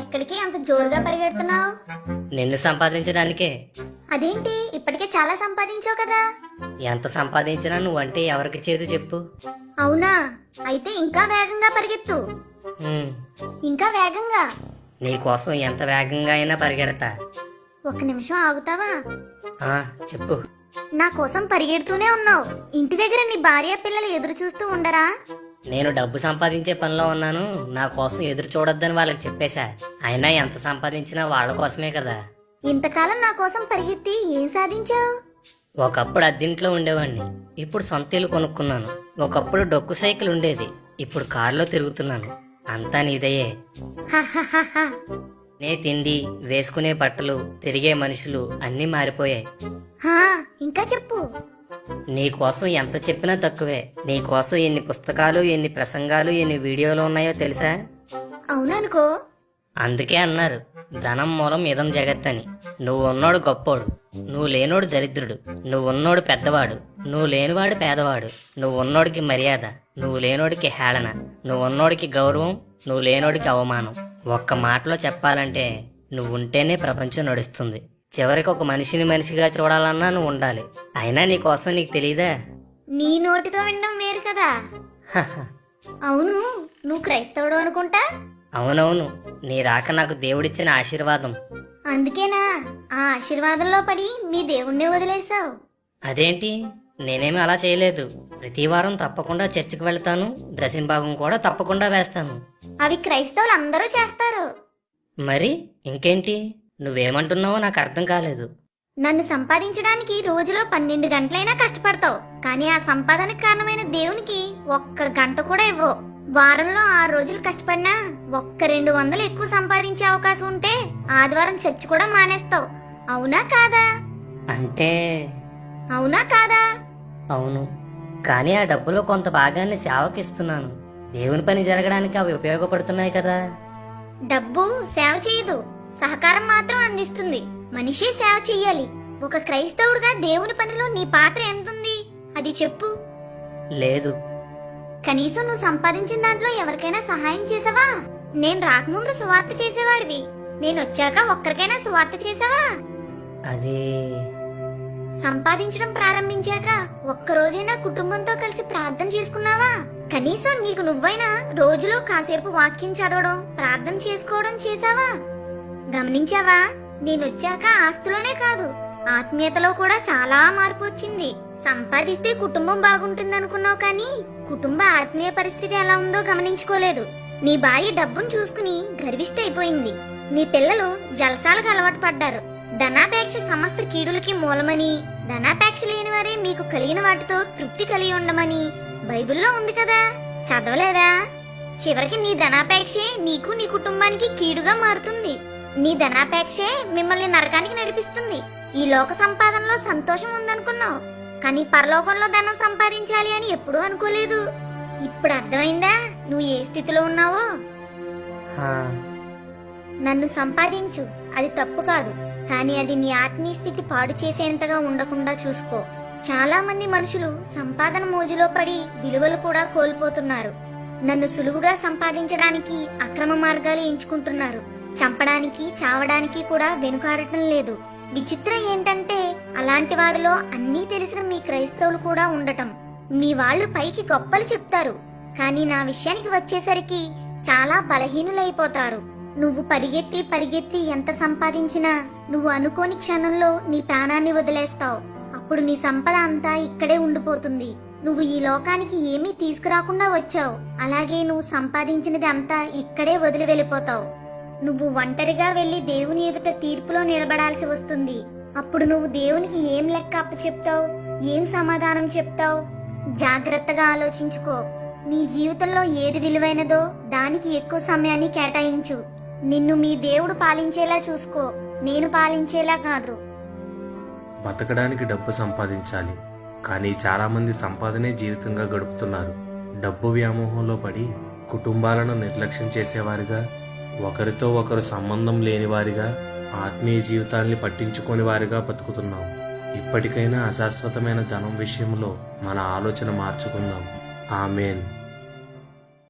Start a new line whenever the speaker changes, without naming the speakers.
ఎక్కడికి అంత జోరుగా పరిగెడుతున్నావు?
నిన్ను సంపాదించడానికే.
అదేంటి, ఇప్పటికే చాలా సంపాదించావు కదా?
ఎంత సంపాదించినా నువ్వంటే ఎవరికి చేదు చెప్పు.
అవునా? అయితే ఇంకా వేగంగా పరిగెత్తు.
ఉమ్,
ఇంకా వేగంగా.
నీకోసం ఎంత వేగంగా అయినా పరిగెడతా.
ఒక్క నిమిషం ఆగుతావా?
ఆ, చెప్పు.
నా కోసం పరిగెడుతూనే ఉన్నావు. ఇంటి దగ్గర నీ భార్య పిల్లలు ఎదురు చూస్తూ ఉండరా?
నేను డబ్బు సంపాదించే పనిలో ఉన్నాను, నా కోసం ఎదురు చూడొద్దని వాళ్ళకి చెప్పేశా. అయినా ఎంత సంపాదించినా వాళ్ళ కోసమే కదా.
ఇంతకాలం నా కోసం పరిగెత్తి ఏం సాధించావు?
ఒకప్పుడు అద్దెంట్లో ఉండేవాడిని, ఇప్పుడు సొంత ఇల్లు కొనుక్కున్నాను. ఒకప్పుడు డొక్కు సైకిల్ ఉండేది, ఇప్పుడు కారులో తిరుగుతున్నాను. అంతా నీదయ్యే.
హహహహ.
నే తిండి, వేసుకునే బట్టలు, తిరిగే మనుషులు అన్నీ మారిపోయాయి.
హా, ఇంకా చెప్పు.
నీకోసం ఎంత చెప్పినా తక్కువే. నీకోసం ఎన్ని పుస్తకాలు, ఎన్ని ప్రసంగాలు, ఎన్ని వీడియోలు ఉన్నాయో తెలుసా?
అవుననుకో.
అందుకే అన్నారు ధనం మూలం ఇదం జగత్ అని. నువ్వు ఉన్నోడు గొప్పోడు, నువ్వు లేనోడు దరిద్రుడు. నువ్వు ఉన్నోడు పెద్దవాడు, నువ్వు లేనివాడు పేదవాడు. నువ్వు ఉన్నోడికి మర్యాద, నువ్వు లేనోడికి హేళన. నువ్వు ఉన్నోడికి గౌరవం, నువ్వు లేనోడికి అవమానం. ఒక్క మాటలో చెప్పాలంటే నువ్వు ఉంటేనే ప్రపంచం నడుస్తుంది. చివరికి ఒక మనిషిని మనిషిగా చూడాలన్నా నువ్వు ఉండాలి. అయినా నీకోసం నీకు తెలీదా?
నీ నోటితో వినడం వేరు కదా. అవును, నువ్వు క్రైస్తవుడు అనుకుంటా.
అవునవును, నీ రాక నాకు దేవుడిచ్చిన ఆశీర్వాదం.
అందుకేనా ఆ ఆశీర్వాదంలో పడి మీ దేవుణ్ణి వదిలేశావు?
అదేంటి, నేనేమి అలా చేయలేదు. ప్రతి వారం తప్పకుండా చర్చికి వెళ్తాను, డ్రెస్సింగ్ భాగం కూడా తప్పకుండా వేస్తాను.
అవి క్రైస్తవులు అందరూ చేస్తారు.
మరి ఇంకేంటి? నువ్వేమంటున్నావో నాకు అర్థం కాలేదు.
నన్ను సంపాదించడానికి రోజులో 12 గంటలైనా కష్టపడతావు, కానీ ఆ సంపాదనకు కారణమైన దేవునికి ఒక్క గంట కూడా ఇవ్వవు. వారంలో 6 రోజులు కష్టపడినా ఒక్క 200 ఎక్కువ సంపాదించే అవకాశం ఉంటే ఆదివారం చర్చి కూడా మానేస్తావు. అవునా కాదా?
అంటే
అవునా కాదా?
అవును, కానీ ఆ డబ్బులో కొంత భాగాన్ని సేవకిస్తున్నాను. దేవుని పని జరగడానికి అవి ఉపయోగపడుతున్నాయి కదా.
డబ్బు సేవ చేయదు, సహకారం మాత్రం అందిస్తుంది. మనిషి సేవ చెయ్యాలి. ఒక క్రైస్తవుడిగా దేవుని పనిలో నీ పాత్ర ఎంతుంది? అది చెప్పు.
లేదు.
కనీసం నువ్వు సంపాదించిన దాంట్లో ఎవరికైనా సహాయం చేసావా? నేను రాకముందు సువార్త చేసేవాడివి, నేను వచ్చాక ఒక్కరికైనా సువార్త చేసావా?
అది
సంపాదించడం ప్రారంభించాక ఒక్కరోజైనా కుటుంబంతో కలిసి ప్రార్థన చేసుకున్నావా? కనీసం నీకు నువ్వైనా రోజులో కాసేపు వాక్యం చదవడం, ప్రార్థన చేసుకోవడం చేసావా? గమనించావా? నేనొచ్చాక ఆస్తిలోనే కాదు, ఆత్మీయతలో కూడా చాలా మార్పు వచ్చింది. సంపాదిస్తే కుటుంబం బాగుంటుందనుకున్నావు, కానీ కుటుంబ ఆత్మీయ పరిస్థితి ఎలా ఉందో గమనించుకోలేదు. నీ భార్య డబ్బును చూసుకుని గర్విష్ట అయిపోయింది. నీ పిల్లలు జలసాలకు అలవాటు పడ్డారు. ధనాపేక్ష సమస్త కీడులకి మూలమని, ధనాపేక్ష లేని వారే మీకు కలిగిన వాటితో తృప్తి కలిగి ఉండమని బైబిల్లో ఉంది కదా. చదవలేదా? చివరికి నీ ధనాపేక్షే నీకు నీ కుటుంబానికి కీడుగా మారుతుంది. నీ ధనాపేక్షే మిమ్మల్ని నరకానికి నడిపిస్తుంది. ఈ లోక సంపాదనలో సంతోషం ఉందనుకున్నావు, కానీ పరలోకంలో ధనం సంపాదించాలి అని ఎప్పుడూ అనుకోలేదు. ఇప్పుడు అర్థమైందా నువ్వు ఏ స్థితిలో ఉన్నావో?
హా,
నన్ను సంపాదించు, అది తప్పు కాదు, కానీ అది నీ ఆత్మీయ స్థితి పాడు చేసేంతగా ఉండకుండా చూసుకో. చాలా మంది మనుషులు సంపాదన మోజులో పడి విలువలు కూడా కోల్పోతున్నారు. నన్ను సులువుగా సంపాదించడానికి అక్రమ మార్గాలు ఎంచుకుంటున్నారు. చంపడానికి, చావడానికి కూడా వెనుకాడటం లేదు. విచిత్రం ఏంటంటే అలాంటి వారిలో అన్నీ తెలిసిన మీ క్రైస్తవులు కూడా ఉండటం. మీ వాళ్ళు పైకి గొప్పలు చెప్తారు, కానీ నా విషయానికి వచ్చేసరికి చాలా బలహీనులైపోతారు. నువ్వు పరిగెత్తి పరిగెత్తి ఎంత సంపాదించినా నువ్వు అనుకోని క్షణంలో నీ ప్రాణాన్ని వదిలేస్తావు. అప్పుడు నీ సంపద అంతా ఇక్కడే ఉండిపోతుంది. నువ్వు ఈ లోకానికి ఏమీ తీసుకురాకుండా వచ్చావు, అలాగే నువ్వు సంపాదించినది అంతా ఇక్కడే వదిలి వెళ్ళిపోతావు. నువ్వు ఒంటరిగా వెళ్లి దేవుని ఎదుట తీర్పులో నిలబడాల్సి వస్తుంది. అప్పుడు నువ్వు దేవునికి ఏం లెక్క అప్పచెప్తావు? ఏం సమాధానం చెప్తావు? జాగ్రత్తగా ఆలోచించుకో. నీ జీవితంలో ఏది విలువైనదో దానికి ఎక్కువ సమయాన్ని కేటాయించు. నిన్ను మీ దేవుడు పాలించేలా చూసుకో, నేను పాలించేలా కాదు.
బతకడానికి డబ్బు సంపాదించాలి, కానీ చాలామంది సంపాదనే జీవితంగా గడుపుతున్నారు. డబ్బు వ్యామోహంలో పడి కుటుంబాలను నిర్లక్ష్యం చేసేవారిగా, ఒకరితో ఒకరు సంబంధం లేనివారిగా, ఆత్మీయ జీవితాన్ని పట్టించుకోని వారిగా బతుకుతున్నాం. ఇప్పటికైనా అశాశ్వతమైన ధనం విషయంలో మన ఆలోచన మార్చుకుందాం. ఆమేన్.